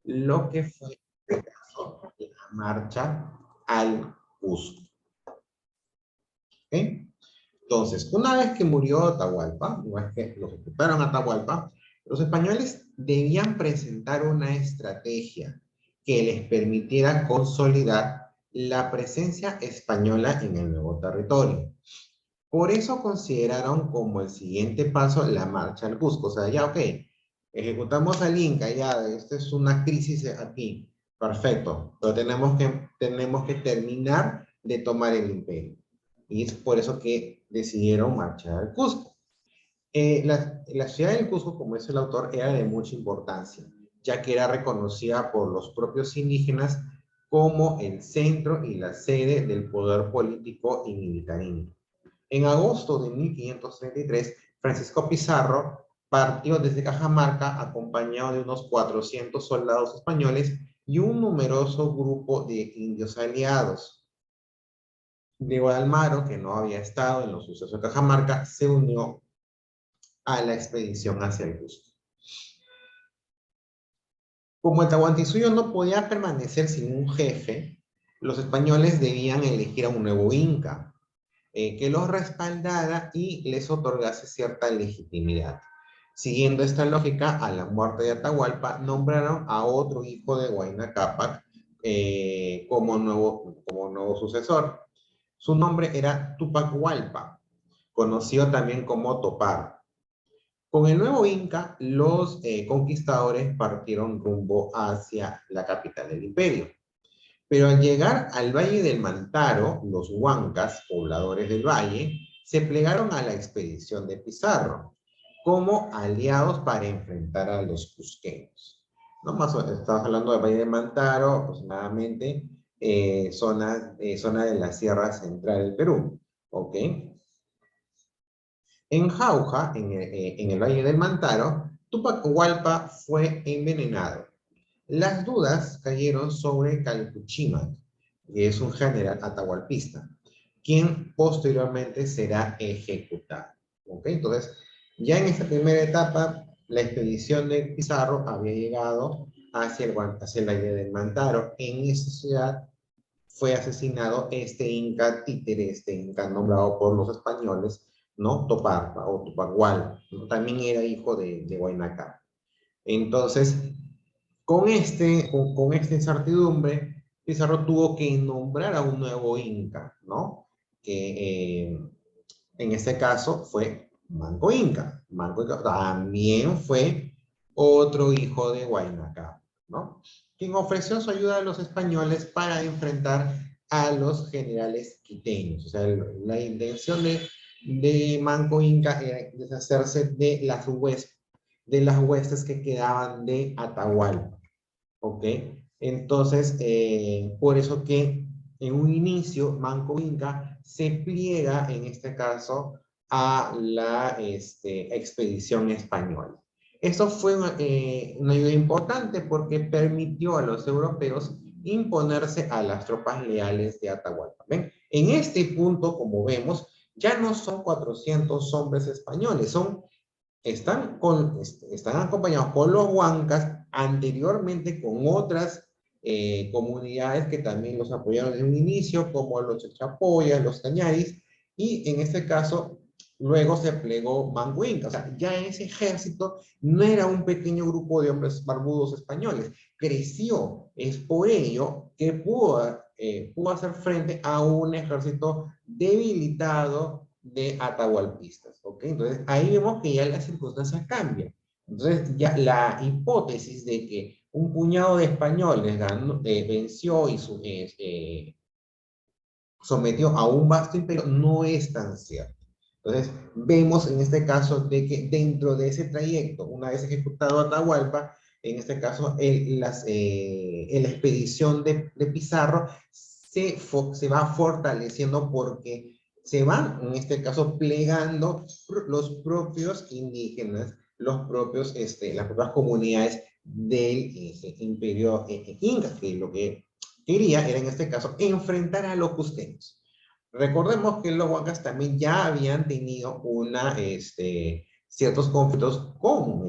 lo que fue en este caso, la marcha al Cusco. ¿Okay? Entonces, una vez que murió Atahualpa, una vez que los ocuparon Atahualpa, los españoles debían presentar una estrategia que les permitiera consolidar la presencia española en el nuevo territorio. Por eso consideraron como el siguiente paso la marcha al Cusco. O sea, ya, ok, ejecutamos al Inca, ya, esta es una crisis aquí, perfecto, pero tenemos que terminar de tomar el imperio. Y es por eso que decidieron marchar al Cusco. La ciudad del Cusco, como dice el autor, era de mucha importancia, ya que era reconocida por los propios indígenas como el centro y la sede del poder político y militar indio. En agosto de 1533, Francisco Pizarro partió desde Cajamarca acompañado de unos 400 soldados españoles y un numeroso grupo de indios aliados. Diego de Almagro, que no había estado en los sucesos de Cajamarca, se unió a la expedición hacia el Cusco. Como el Tahuantinsuyo no podía permanecer sin un jefe, los españoles debían elegir a un nuevo inca, que los respaldara y les otorgase cierta legitimidad. Siguiendo esta lógica, a la muerte de Atahualpa, nombraron a otro hijo de Huayna Cápac como nuevo sucesor. Su nombre era Tupac Hualpa, conocido también como Topar. Con el nuevo Inca, los conquistadores partieron rumbo hacia la capital del imperio. Pero al llegar al Valle del Mantaro, los huancas, pobladores del valle, se plegaron a la expedición de Pizarro como aliados para enfrentar a los cusqueños. ¿No? Estamos hablando del Valle del Mantaro, aproximadamente zona de la Sierra Central del Perú. ¿Ok? En Jauja, en el Valle del Mantaro, Tupac Hualpa fue envenenado. Las dudas cayeron sobre Calpuchímac, que es un general atahualpista, quien posteriormente será ejecutado. ¿Ok? Entonces, ya en esta primera etapa, la expedición de Pizarro había llegado hacia el Valle del Mantaro. En esta ciudad fue asesinado este Inca títere, este Inca nombrado por los españoles, ¿no? Toparpa o Tupac, ¿no? También era hijo de Huayna Cápac. Entonces, con esta incertidumbre, Pizarro tuvo que nombrar a un nuevo Inca, ¿no? Que en este caso fue Manco Inca. Manco Inca también fue otro hijo de Huayna Cápac, ¿no? Quien ofreció su ayuda a los españoles para enfrentar a los generales quiteños. O sea, la intención de Manco Inca era deshacerse de las huestes que quedaban de Atahualpa. ¿Ok? Entonces, por eso que en un inicio Manco Inca se pliega, en este caso, a la expedición española. Esto fue una ayuda importante porque permitió a los europeos imponerse a las tropas leales de Atahualpa. ¿Ven? En este punto, como vemos, ya no son 400 hombres españoles, están acompañados por los huancas, anteriormente con otras comunidades que también los apoyaron en un inicio, como los chachapoyas, los cañaris, y en este caso, luego se plegó Manco Inca. O sea, ya ese ejército no era un pequeño grupo de hombres barbudos españoles, creció. Es por ello que pudo hacer frente a un ejército debilitado de atahualpistas, ¿ok? Entonces, ahí vemos que ya las circunstancias cambian. Entonces, ya la hipótesis de que un puñado de españoles venció y sometió a un vasto imperio no es tan cierto. Entonces, vemos en este caso de que dentro de ese trayecto, una vez ejecutado Atahualpa, en este caso, la expedición de Pizarro se va fortaleciendo porque se van, en este caso, plegando los propios indígenas, las propias comunidades del imperio inca, que lo que quería era, en este caso, enfrentar a los cusqueños. Recordemos que los huancas también ya habían tenido ciertos conflictos con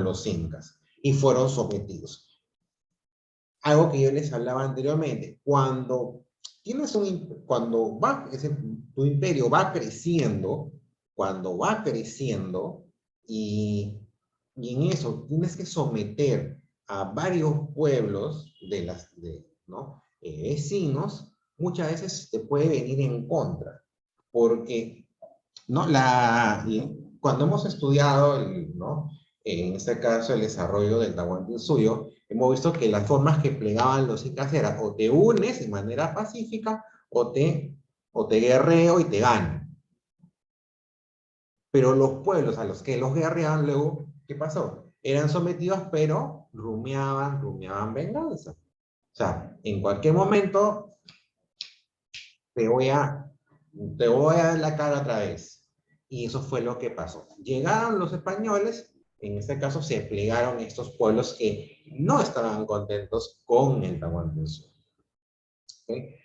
los incas. y fueron sometidos. Algo que yo les hablaba anteriormente, cuando tu imperio va creciendo, cuando va creciendo, y en eso tienes que someter a varios pueblos ¿no? Vecinos, muchas veces te puede venir en contra, porque ¿no? Cuando hemos estudiado, ¿no? En este caso, el desarrollo del Tahuantinsuyo, hemos visto que las formas que plegaban los incas eran o te unes de manera pacífica o te guerreo y te gano. Pero los pueblos a los que los guerreaban luego, ¿qué pasó? Eran sometidos, pero rumiaban venganza. O sea, en cualquier momento te voy a, te voy a dar la cara otra vez. Y eso fue lo que pasó. Llegaron los españoles, en este caso se plegaron estos pueblos que no estaban contentos con el Tahuantinsuyo. ¿Okay?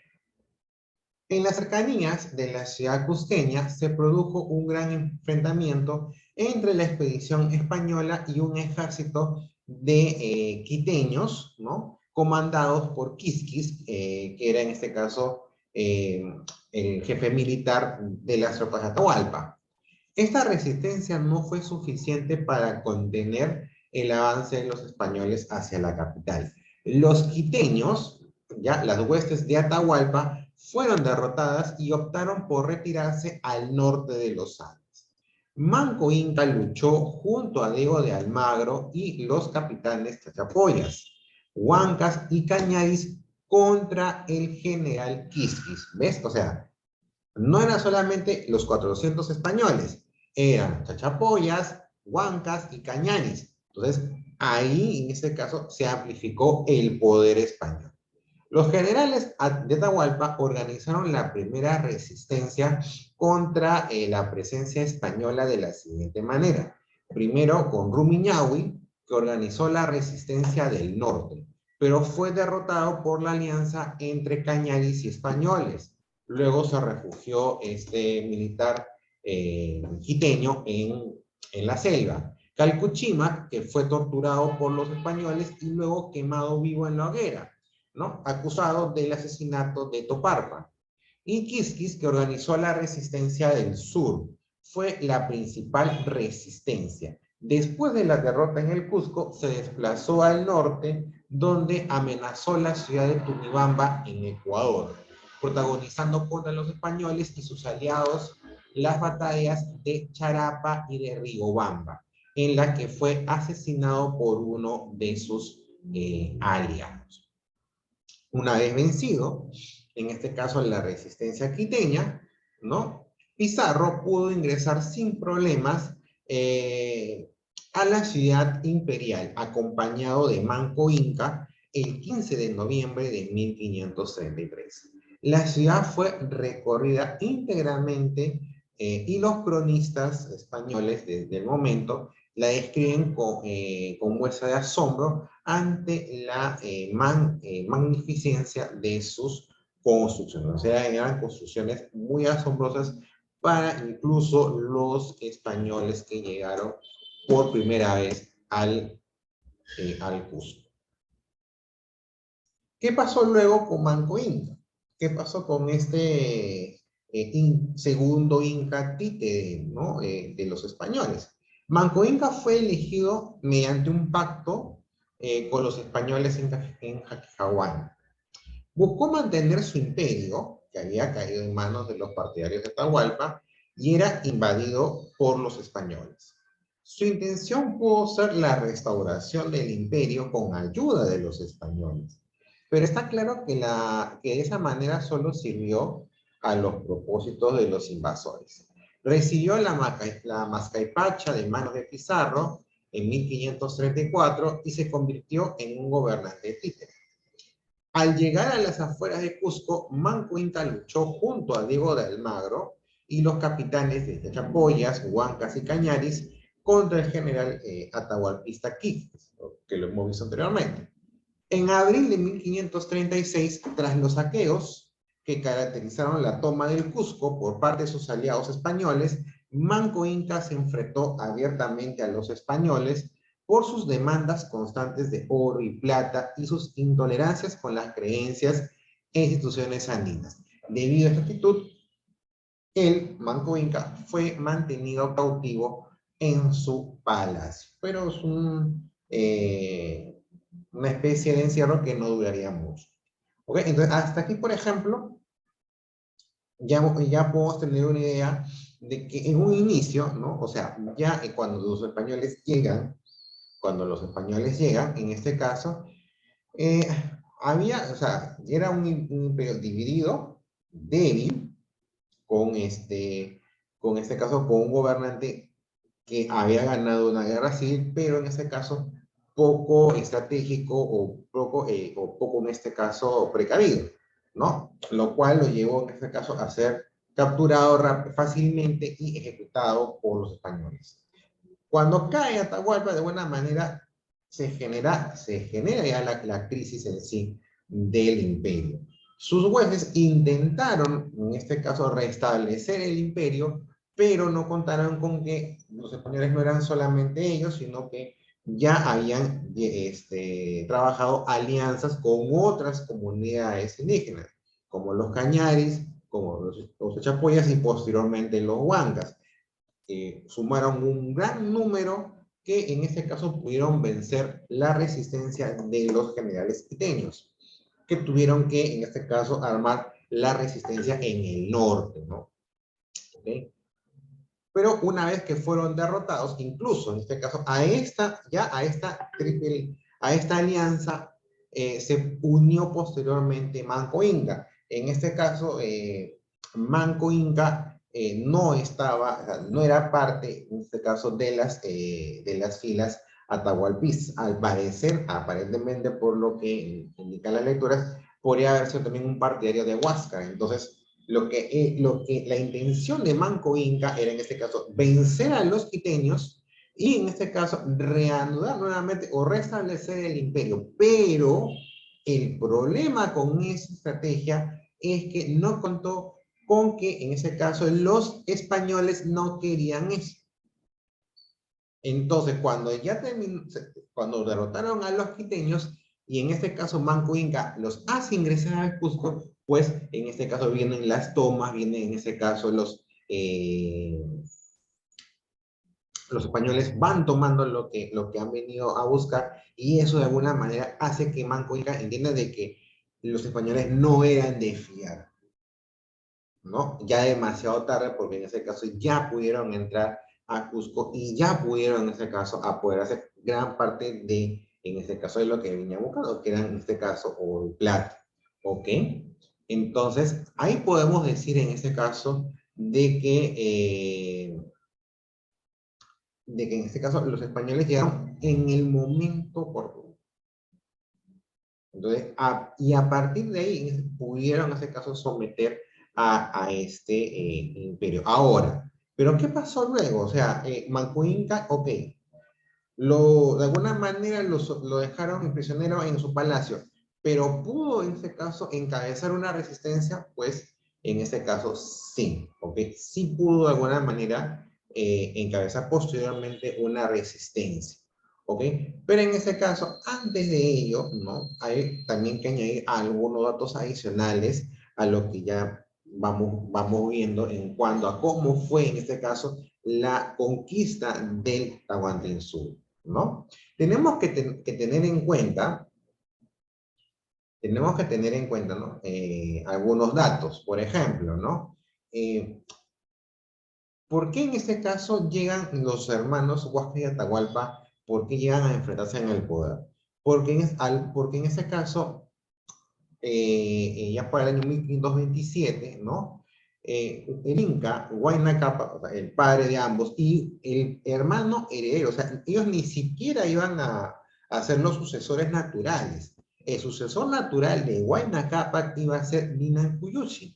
En las cercanías de la ciudad cusqueña se produjo un gran enfrentamiento entre la expedición española y un ejército de quiteños, ¿no? Comandados por Quisquis, que era en este caso el jefe militar de las tropas de Atahualpa. Esta resistencia no fue suficiente para contener el avance de los españoles hacia la capital. Los quiteños, ya las huestes de Atahualpa, fueron derrotadas y optaron por retirarse al norte de los Andes. Manco Inca luchó junto a Diego de Almagro y los capitanes Chachapoyas, Huancas y Cañaris contra el general Quisquis. ¿Ves? O sea, no eran solamente los 400 españoles, eran Chachapoyas, Huancas y Cañaris. Entonces, ahí en este caso se amplificó el poder español. Los generales de Atahualpa organizaron la primera resistencia contra la presencia española de la siguiente manera. Primero con Rumiñahui, que organizó la resistencia del norte, pero fue derrotado por la alianza entre Cañaris y españoles. Luego se refugió este militar quiteño en la selva. Calcuchímac, que fue torturado por los españoles y luego quemado vivo en la hoguera, ¿no? Acusado del asesinato de Toparpa. Y Quisquis, que organizó la resistencia del sur, fue la principal resistencia. Después de la derrota en el Cusco, se desplazó al norte, donde amenazó la ciudad de Tunibamba, en Ecuador, protagonizando contra los españoles y sus aliados las batallas de Charapa y de Riobamba, en la que fue asesinado por uno de sus aliados. Una vez vencido, en este caso la resistencia quiteña, ¿no? Pizarro pudo ingresar sin problemas a la ciudad imperial, acompañado de Manco Inca, el 15 de noviembre de 1533. La ciudad fue recorrida íntegramente y los cronistas españoles del momento la describen con muestra de asombro ante la magnificencia de sus construcciones. O sea, eran construcciones muy asombrosas para incluso los españoles que llegaron por primera vez al Cusco. ¿Qué pasó luego con Manco Inca? ¿Qué pasó con este segundo Inca títere, ¿no? De los españoles? Manco Inca fue elegido mediante un pacto con los españoles en Jaquijahuán. Buscó mantener su imperio, que había caído en manos de los partidarios de Atahualpa, y era invadido por los españoles. Su intención pudo ser la restauración del imperio con ayuda de los españoles. Pero está claro que de esa manera solo sirvió a los propósitos de los invasores. Recibió la Mascaipacha de manos de Pizarro en 1534 y se convirtió en un gobernante títere. Al llegar a las afueras de Cusco, Manco Inca luchó junto a Diego de Almagro y los capitanes de Chachapoyas, Huancas y Cañaris contra el general atahualpista Quisquis, que lo hemos visto anteriormente. En abril de 1536, tras los saqueos que caracterizaron la toma del Cusco por parte de sus aliados españoles, Manco Inca se enfrentó abiertamente a los españoles por sus demandas constantes de oro y plata y sus intolerancias con las creencias e instituciones andinas. Debido a esta actitud, el Manco Inca fue mantenido cautivo en su palacio, pero es una especie de encierro que no duraría mucho. ¿Ok? Entonces, hasta aquí, por ejemplo, ya podemos tener una idea de que en un inicio, ¿no? O sea, ya cuando los españoles llegan, en este caso, eh, o sea, era un imperio dividido, débil, con este caso, con un gobernante que había ganado una guerra civil, pero en este caso poco estratégico o poco en este caso precavido, ¿no? Lo cual lo llevó en este caso a ser capturado fácilmente y ejecutado por los españoles. Cuando cae Atahualpa, de buena manera, se genera ya la crisis en sí del imperio. Sus huestes intentaron, en este caso, restablecer el imperio, pero no contaron con que los españoles no eran solamente ellos, sino que ya habían trabajado alianzas con otras comunidades indígenas, como los Cañaris, como los Chapoyas y posteriormente los Huancas. Sumaron un gran número que en este caso pudieron vencer la resistencia de los generales quiteños, que tuvieron que en este caso armar la resistencia en el norte, ¿no? ¿Okay? Pero una vez que fueron derrotados, incluso en este caso a esta alianza se unió posteriormente Manco Inca. En este caso, Manco Inca no era parte, en este caso, de las filas atahualpistas. Al parecer, aparentemente, por lo que indican las lecturas, podría haber sido también un partidario de Huáscar. Entonces, la intención de Manco Inca era en este caso vencer a los quiteños y en este caso reanudar nuevamente o restablecer el imperio. Pero el problema con esa estrategia es que no contó con que en ese caso los españoles no querían eso. Entonces, cuando derrotaron a los quiteños, y en este caso Manco Inca los hace ingresar al Cusco, pues en este caso vienen las tomas, vienen en este caso los españoles van tomando lo que han venido a buscar, y eso de alguna manera hace que Manco Inca entienda de que los españoles no eran de fiar, ¿no? Ya demasiado tarde, porque en ese caso ya pudieron entrar a Cusco y ya pudieron en este caso a poder hacer gran parte en este caso de lo que venía buscando, que era en este caso oro y plata, ¿ok? Entonces, ahí podemos decir en este caso de que en este caso los españoles llegaron en el momento oportuno. Entonces, y a partir de ahí pudieron en este caso someter a este imperio. Ahora, ¿pero qué pasó luego? O sea, Manco Inca, ok, de alguna manera lo dejaron prisionero en su palacio, pero pudo en este caso encabezar una resistencia, pues en este caso sí, ok, sí pudo de alguna manera encabezar posteriormente una resistencia, ok, pero en este caso, antes de ello, ¿no? Hay también que añadir algunos datos adicionales a lo que ya vamos viendo en cuanto a cómo fue en este caso la conquista del Tahuantinsuyo, ¿no? Tenemos que tener en cuenta, ¿no? Algunos datos, por ejemplo, ¿no? ¿Por qué en este caso llegan los hermanos Huáscar y Atahualpa? ¿Por qué llegan a enfrentarse en el poder? Porque en ese caso, ya para el año 1527, ¿no? El Inca, Huayna Cápac, o sea, el padre de ambos, y el hermano heredero, o sea, ellos ni siquiera iban a ser los sucesores naturales. El sucesor natural de Huayna Cápac iba a ser Ninan Cuyuchi,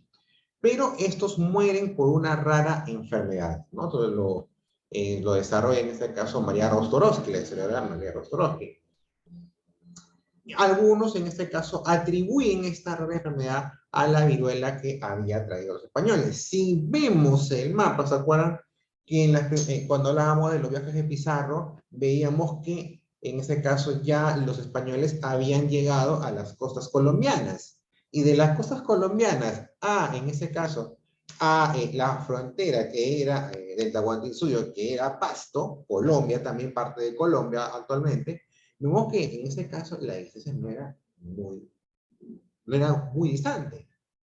pero estos mueren por una rara enfermedad, ¿no? Entonces lo desarrolla en este caso María Rostorovsky, la historiadora María Rostorovsky. Algunos en este caso atribuyen esta rara enfermedad a la viruela que había traído los españoles. Si vemos el mapa, ¿se acuerdan? Que cuando hablábamos de los viajes de Pizarro, veíamos que en ese caso ya los españoles habían llegado a las costas colombianas. Y de las costas colombianas a, en ese caso, a la frontera que era del Tahuantinsuyo, que era Pasto, Colombia, también parte de Colombia actualmente, vemos que en ese caso la distancia no era muy distante.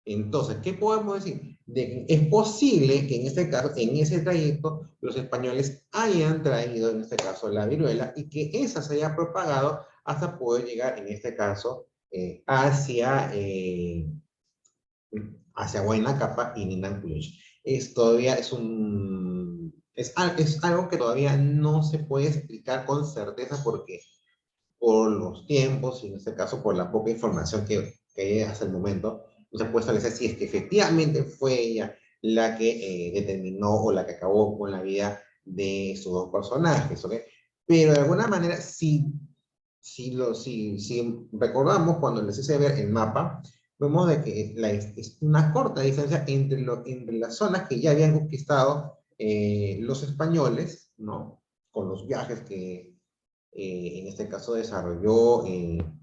Entonces, ¿qué podemos decir? De que es posible que en este caso, en ese trayecto, los españoles hayan traído, en este caso, la viruela y que esa se haya propagado hasta poder llegar, en este caso, hacia Huayna y Ninancuyoch. Todavía es algo que todavía no se puede explicar con certeza porque por los tiempos y en este caso por la poca información que hay hasta el momento, no se puede establecer si es que efectivamente fue ella la que determinó o la que acabó con la vida de estos dos personajes, ¿ok? Pero de alguna manera, si recordamos cuando les hice ver el mapa, vemos de que es una corta distancia entre las zonas que ya habían conquistado los españoles, ¿no? Con los viajes que en este caso desarrolló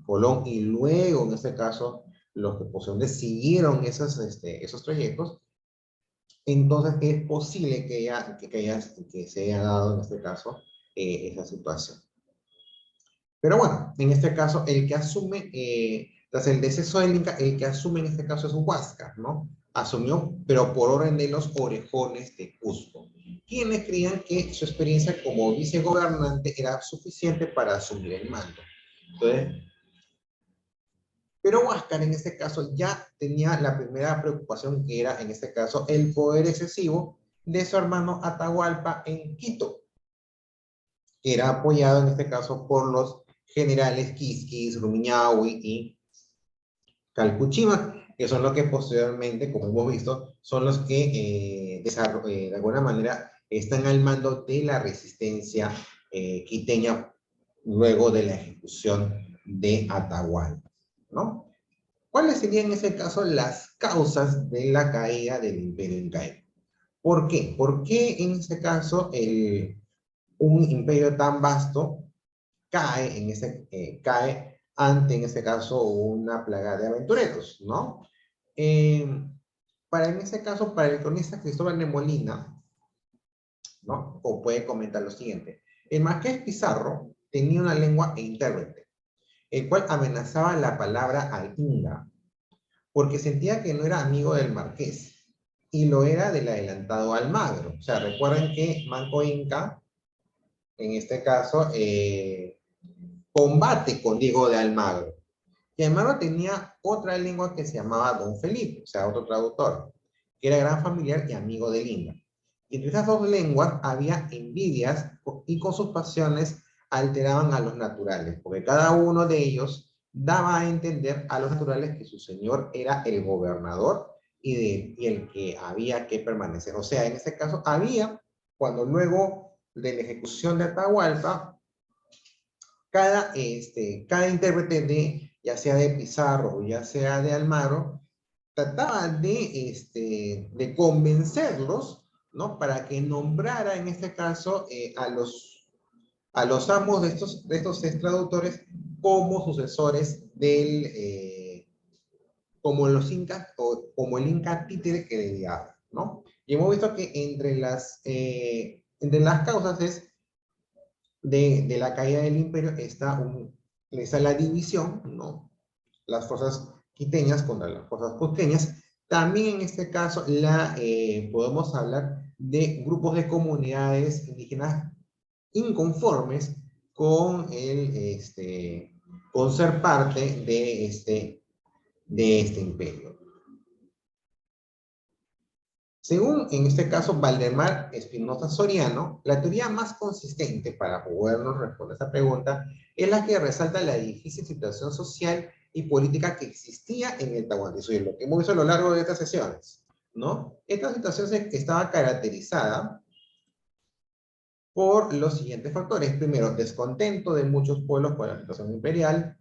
Colón y luego en este caso los que posiblemente siguieron esos trayectos, entonces es posible que se haya dado en este caso esa situación. Pero bueno, en este caso el que asume, tras el deceso del Inca, el que asume en este caso es Huáscar, ¿no? Asumió, pero por orden de los orejones de Cusco, quienes creían que su experiencia como vicegobernante era suficiente para asumir el mando. Entonces, pero Huáscar en este caso ya tenía la primera preocupación que era en este caso el poder excesivo de su hermano Atahualpa en Quito, que era apoyado en este caso por los generales Quisquis, Rumiñahui y Calpuchímac, que son los que posteriormente, como hemos visto, son los que de alguna manera están al mando de la resistencia quiteña luego de la ejecución de Atahualpa, ¿no? ¿Cuáles serían en ese caso las causas de la caída del Imperio Incaico? ¿Por qué? ¿Por qué en ese caso un imperio tan vasto cae ante, en este caso, una plaga de aventureros, ¿no? Eh, en ese caso, para el cronista Cristóbal de Molina, ¿no? O puede comentar lo siguiente. El marqués Pizarro tenía una lengua e intérprete, el cual amenazaba la palabra al inga, porque sentía que no era amigo del marqués, y lo era del adelantado Almagro. O sea, recuerden que Manco Inca, en este caso, combate con Diego de Almagro. Y Almagro tenía otra lengua que se llamaba Don Felipe, o sea, otro traductor, que era gran familiar y amigo de Linda. Y entre esas dos lenguas había envidias y con sus pasiones alteraban a los naturales, porque cada uno de ellos daba a entender a los naturales que su señor era el gobernador y el que había que permanecer. O sea, en este caso cuando luego de la ejecución de Atahualpa, cada intérprete ya sea de Pizarro o ya sea de Almagro, trataba de convencerlos, ¿no? Para que nombrara en este caso a los amos de estos traductores como sucesores como los incas o como el inca títere que le guiaba, ¿no? Y hemos visto que entre las causas de la caída del imperio está la división, ¿no? Las fuerzas quiteñas contra las fuerzas cusqueñas. También en este caso podemos hablar de grupos de comunidades indígenas inconformes con ser parte de este imperio. Según, en este caso, Valdemar Espinosa Soriano, la teoría más consistente para podernos responder a esta pregunta es la que resalta la difícil situación social y política que existía en el Tahuantinsuyo, lo que hemos visto a lo largo de estas sesiones, ¿no? Esta situación estaba caracterizada por los siguientes factores. Primero, descontento de muchos pueblos por la situación imperial,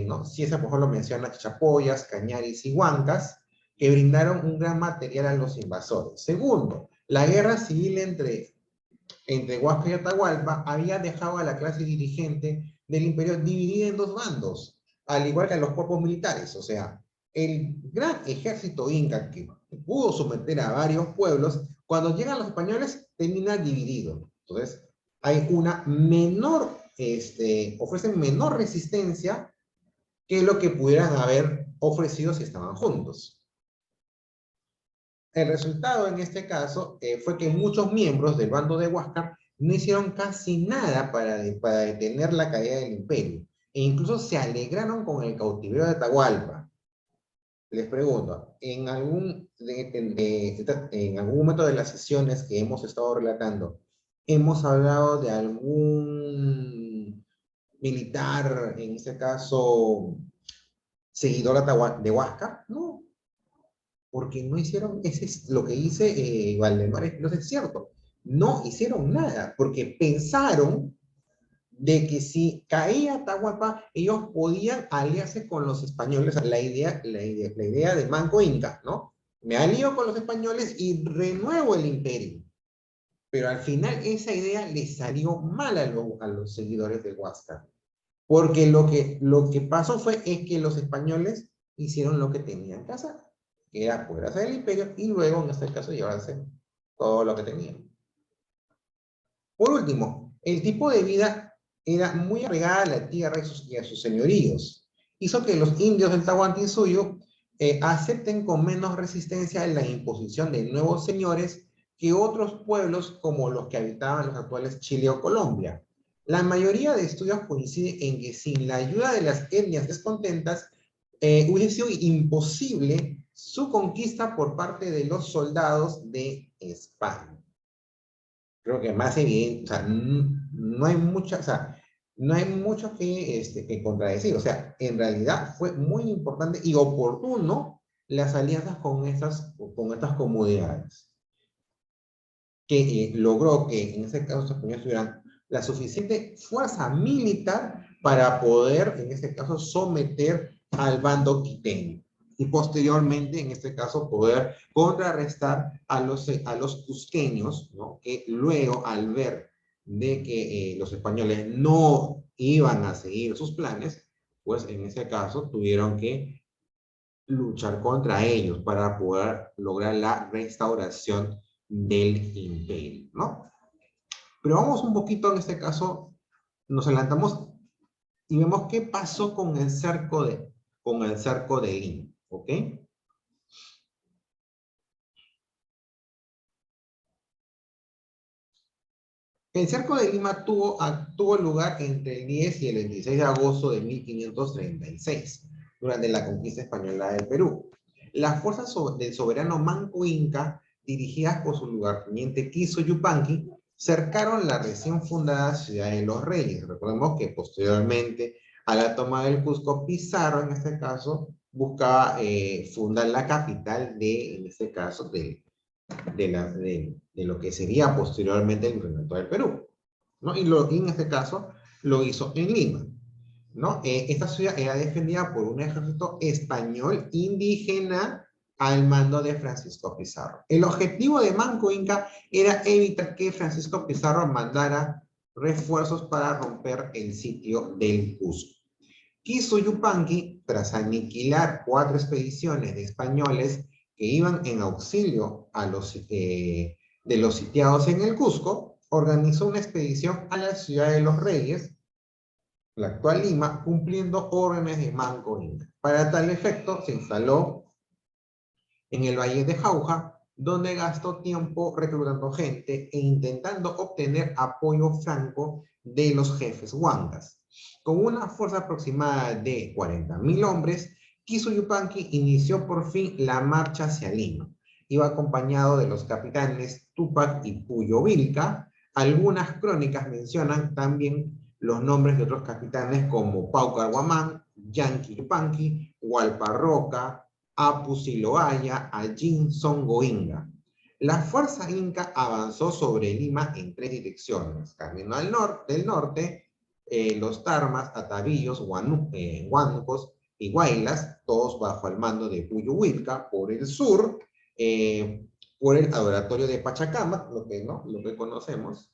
¿no? Si ese por ejemplo menciona Chapoyas, Cañaris y Huancas, que brindaron un gran material a los invasores. Segundo, la guerra civil entre entre Huáscar y Atahualpa había dejado a la clase dirigente del imperio dividida en dos bandos, al igual que a los cuerpos militares. O sea, el gran ejército inca que pudo someter a varios pueblos, cuando llegan los españoles termina dividido. Entonces, hay una menor, ofrecen menor resistencia que lo que pudieran haber ofrecido si estaban juntos. El resultado en este caso fue que muchos miembros del bando de Huáscar no hicieron casi nada para detener la caída del imperio, e incluso se alegraron con el cautiverio de Atahualpa. Les pregunto, en algún momento de las sesiones que hemos estado relatando, ¿hemos hablado de algún militar, en este caso, seguidor de Huáscar? No, porque no hicieron, ese es lo que dice Valdemar Espinosa, es cierto, no hicieron nada, porque pensaron de que si caía Atahualpa, ellos podían aliarse con los españoles, la idea de Manco Inca, ¿no? Me alío con los españoles y renuevo el imperio. Pero al final esa idea les salió mal a los seguidores de Huáscar, porque lo que pasó es que los españoles hicieron lo que tenían que hacer, que era poder hacer el imperio y luego, en este caso, llevarse todo lo que tenían. Por último, el tipo de vida era muy arraigada a la tierra y a sus señoríos. Hizo que los indios del Tahuantinsuyo acepten con menos resistencia la imposición de nuevos señores que otros pueblos como los que habitaban los actuales Chile o Colombia. La mayoría de estudios coinciden en que sin la ayuda de las etnias descontentas, hubiese sido imposible su conquista por parte de los soldados de España. Creo que más evidente, o sea, no hay mucha, o sea, no hay mucho que contradecir. O sea, en realidad fue muy importante y oportuno las alianzas con estas comunidades, que logró que en ese caso los españoles tuvieran la suficiente fuerza militar para poder, en este caso, someter al bando quiteño y posteriormente, en este caso, poder contrarrestar a los cusqueños, ¿no? Que luego, al ver de que los españoles no iban a seguir sus planes, pues en ese caso tuvieron que luchar contra ellos para poder lograr la restauración del imperio, ¿no? Pero vamos un poquito, en este caso, nos adelantamos y vemos qué pasó con el cerco de Lima, ¿ok? El cerco de Lima tuvo lugar entre el 10 y el 26 de agosto de 1536, durante la conquista española del Perú. Las fuerzas del soberano Manco Inca, dirigidas por su lugarteniente Quiso Yupanqui, cercaron la recién fundada ciudad de Los Reyes. Recordemos que posteriormente a la toma del Cusco, Pizarro, en este caso, buscaba fundar la capital en este caso, de lo que sería posteriormente el virreinato del Perú, ¿no? Y en este caso lo hizo en Lima, ¿no? Esta ciudad era defendida por un ejército español indígena al mando de Francisco Pizarro. El objetivo de Manco Inca era evitar que Francisco Pizarro mandara refuerzos para romper el sitio del Cusco. Quiso Yupanqui, tras aniquilar 4 expediciones de españoles que iban en auxilio de los sitiados en el Cusco, organizó una expedición a la ciudad de Los Reyes, la actual Lima, cumpliendo órdenes de Manco Inca. Para tal efecto, se instaló en el Valle de Jauja, donde gastó tiempo reclutando gente e intentando obtener apoyo franco de los jefes huancas. Con una fuerza aproximada de 40.000 hombres, Quiso Yupanqui inició por fin la marcha hacia Lima. Iba acompañado de los capitanes Túpac y Puyo Vilca. Algunas crónicas mencionan también los nombres de otros capitanes como Pau Carguamán, Yanqui Yupanqui, Hualpa Roca, Apu Siloaya, Allín Songoinga. La fuerza inca avanzó sobre Lima en 3 direcciones: camino del norte, los Tarmas, Atavillos, Huánucos y Guaylas, todos bajo el mando de Puyo Huilca; por el sur, por el adoratorio de Pachacamac, lo que conocemos,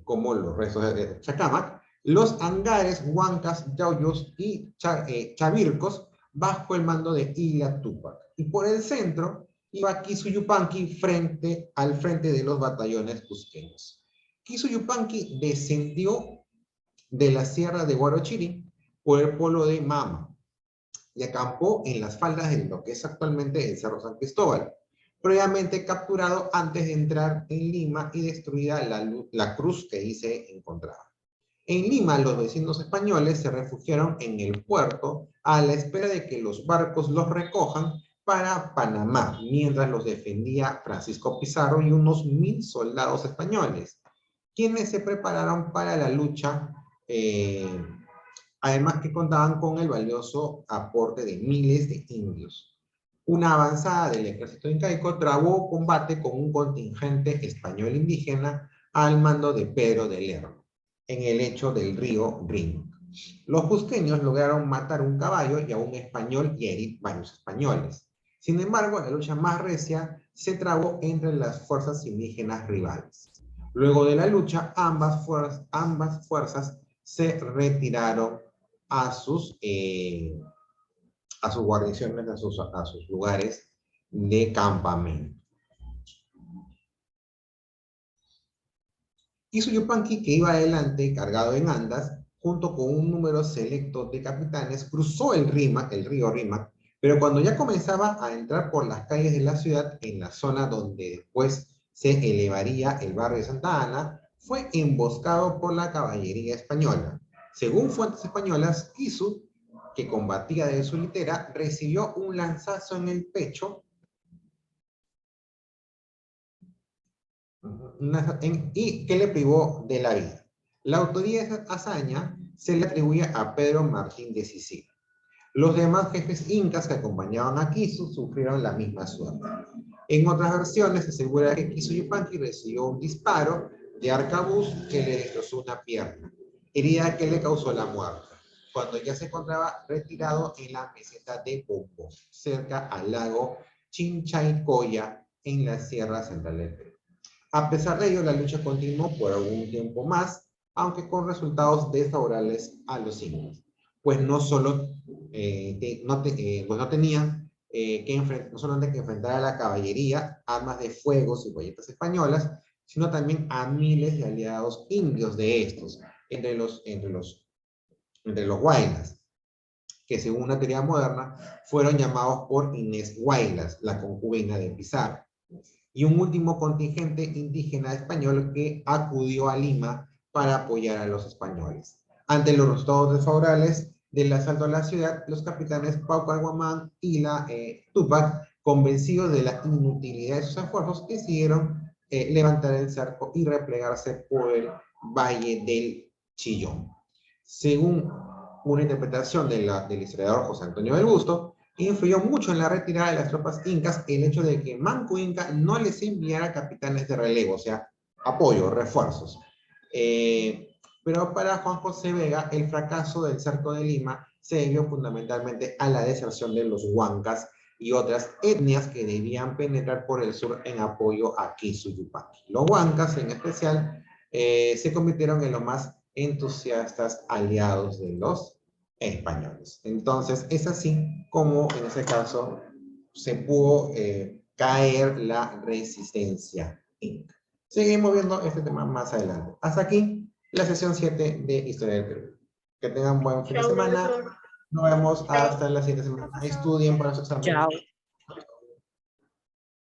como los restos de Chacamac, los Angares, Huancas, Yauyos y Chavircos bajo el mando de Ila Tupac. Y por el centro iba Quisuyupanqui al frente de los batallones cusqueños. Quisuyupanqui descendió de la sierra de Huarochirí por el pueblo de Mama y acampó en las faldas de lo que es actualmente el Cerro San Cristóbal, previamente capturado antes de entrar en Lima y destruida la cruz que ahí se encontraba. En Lima, los vecinos españoles se refugiaron en el puerto a la espera de que los barcos los recojan para Panamá, mientras los defendía Francisco Pizarro y unos 1000 soldados españoles, quienes se prepararon para la lucha, además que contaban con el valioso aporte de miles de indios. Una avanzada del ejército incaico trabó combate con un contingente español indígena al mando de Pedro de Lerdo, en el lecho del río Rin. Los cusqueños lograron matar un caballo y a un español y herir varios españoles. Sin embargo, la lucha más recia se trabó entre las fuerzas indígenas rivales. Luego de la lucha, ambas fuerzas se retiraron a sus guarniciones, a sus lugares de campamento. Quisuyupanqui, que iba adelante cargado en andas, junto con un número selecto de capitanes, cruzó el río Rímac, pero cuando ya comenzaba a entrar por las calles de la ciudad, en la zona donde después se elevaría el barrio de Santa Ana, fue emboscado por la caballería española. Según fuentes españolas, Quisu, que combatía desde su litera, recibió un lanzazo en el pecho y que le privó de la vida. La autoría de esa hazaña se le atribuye a Pedro Martín de Sicilia. Los demás jefes incas que acompañaban a Quisu sufrieron la misma suerte. En otras versiones se asegura que Quisuyupanqui recibió un disparo de arcabuz que le destrozó una pierna, herida que le causó la muerte, cuando ya se encontraba retirado en la meseta de Pombo, cerca al lago Chinchaycoya, en la Sierra Central del Perú. A pesar de ello, la lucha continuó por algún tiempo más, aunque con resultados desfavorables a los incas, pues no solo no tenían no solamente que enfrentar a la caballería, armas de fuego y bolletas españolas, sino también a miles de aliados indios de estos, entre los Huaylas, que según una teoría moderna fueron llamados por Inés Huaylas, la concubina de Pizarro, y un último contingente indígena español que acudió a Lima para apoyar a los españoles. Ante los resultados desfavorables del asalto a la ciudad, los capitanes Pau Calguamán y la Tupac, convencidos de la inutilidad de sus esfuerzos, decidieron levantar el cerco y replegarse por el Valle del Chillón. Según una interpretación del historiador José Antonio del Busto, influyó mucho en la retirada de las tropas incas el hecho de que Manco Inca no les enviara capitanes de relevo, o sea, apoyo, refuerzos. Pero para Juan José Vega, el fracaso del cerco de Lima se debió fundamentalmente a la deserción de los huancas y otras etnias que debían penetrar por el sur en apoyo a Quisuyupanqui. Los huancas, en especial, se convirtieron en los más entusiastas aliados de los españoles. Entonces, es así como en ese caso se pudo caer la resistencia inca. Seguimos viendo este tema más adelante. Hasta aquí la sesión 7 de Historia del Perú. Que tengan buen fin de semana. Nos vemos hasta la siguiente semana. Estudien para su examen. Chao.